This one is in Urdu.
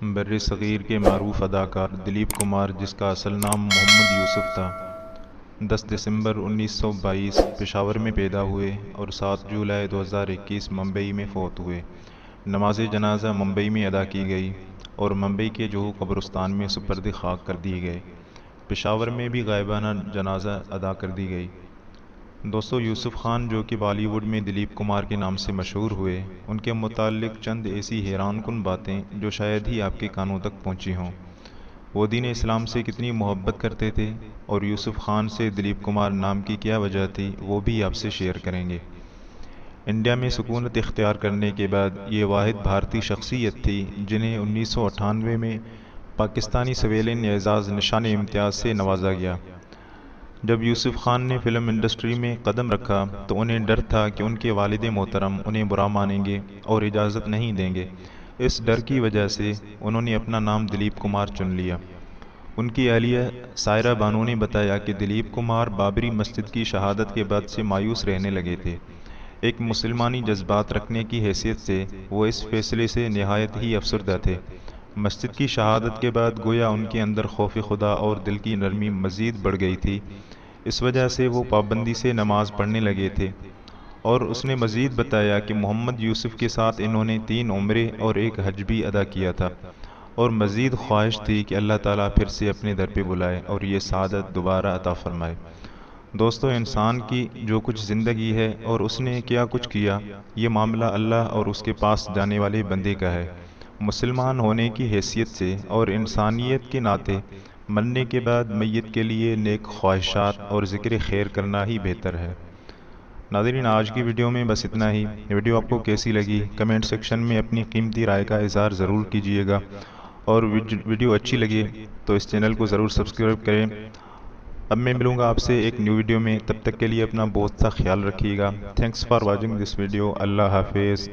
بر صغیر کے معروف اداکار دلیپ کمار، جس کا اصل نام محمد یوسف تھا، 10 دسمبر 1922 پشاور میں پیدا ہوئے اور 7 جولائی 2021 ممبئی میں فوت ہوئے۔ نماز جنازہ ممبئی میں ادا کی گئی اور ممبئی کے جوہو قبرستان میں سپرد خاک کر دی گئے۔ پشاور میں بھی غائبانہ جنازہ ادا کر دی گئی۔ دوستو، یوسف خان جو کہ بالی ووڈ میں دلیپ کمار کے نام سے مشہور ہوئے، ان کے متعلق چند ایسی حیران کن باتیں جو شاید ہی آپ کے کانوں تک پہنچی ہوں۔ وہ دین اسلام سے کتنی محبت کرتے تھے اور یوسف خان سے دلیپ کمار نام کی کیا وجہ تھی، وہ بھی آپ سے شیئر کریں گے۔ انڈیا میں سکونت اختیار کرنے کے بعد یہ واحد بھارتی شخصیت تھی جنہیں 1998 میں پاکستانی سویلین اعزاز نشان امتیاز سے نوازا گیا۔ جب یوسف خان نے فلم انڈسٹری میں قدم رکھا تو انہیں ڈر تھا کہ ان کے والد محترم انہیں برا مانیں گے اور اجازت نہیں دیں گے۔ اس ڈر کی وجہ سے انہوں نے اپنا نام دلیپ کمار چن لیا۔ ان کی اہلیہ سائرہ بانو نے بتایا کہ دلیپ کمار بابری مسجد کی شہادت کے بعد سے مایوس رہنے لگے تھے۔ ایک مسلمانی جذبات رکھنے کی حیثیت سے وہ اس فیصلے سے نہایت ہی افسردہ تھے۔ مسجد کی شہادت کے بعد گویا ان کے اندر خوف خدا اور دل کی نرمی مزید بڑھ گئی تھی۔ اس وجہ سے وہ پابندی سے نماز پڑھنے لگے تھے۔ اور اس نے مزید بتایا کہ محمد یوسف کے ساتھ انہوں نے 3 عمرے اور 1 حج بھی ادا کیا تھا اور مزید خواہش تھی کہ اللہ تعالیٰ پھر سے اپنے در پہ بلائے اور یہ سعادت دوبارہ عطا فرمائے۔ دوستو، انسان کی جو کچھ زندگی ہے اور اس نے کیا کچھ کیا، یہ معاملہ اللہ اور اس کے پاس جانے والے بندے کا ہے۔ مسلمان ہونے کی حیثیت سے اور انسانیت کے ناطے مرنے کے بعد میت کے لیے نیک خواہشات اور ذکر خیر کرنا ہی بہتر ہے۔ ناظرین، آج کی ویڈیو میں بس اتنا ہی۔ ویڈیو آپ کو کیسی لگی کمنٹ سیکشن میں اپنی قیمتی رائے کا اظہار ضرور کیجیے گا، اور ویڈیو اچھی لگی تو اس چینل کو ضرور سبسکرائب کریں۔ اب میں ملوں گا آپ سے ایک نیو ویڈیو میں، تب تک کے لیے اپنا بہت سا خیال رکھیے گا۔ Thanks for watching this video. اللہ حافظ۔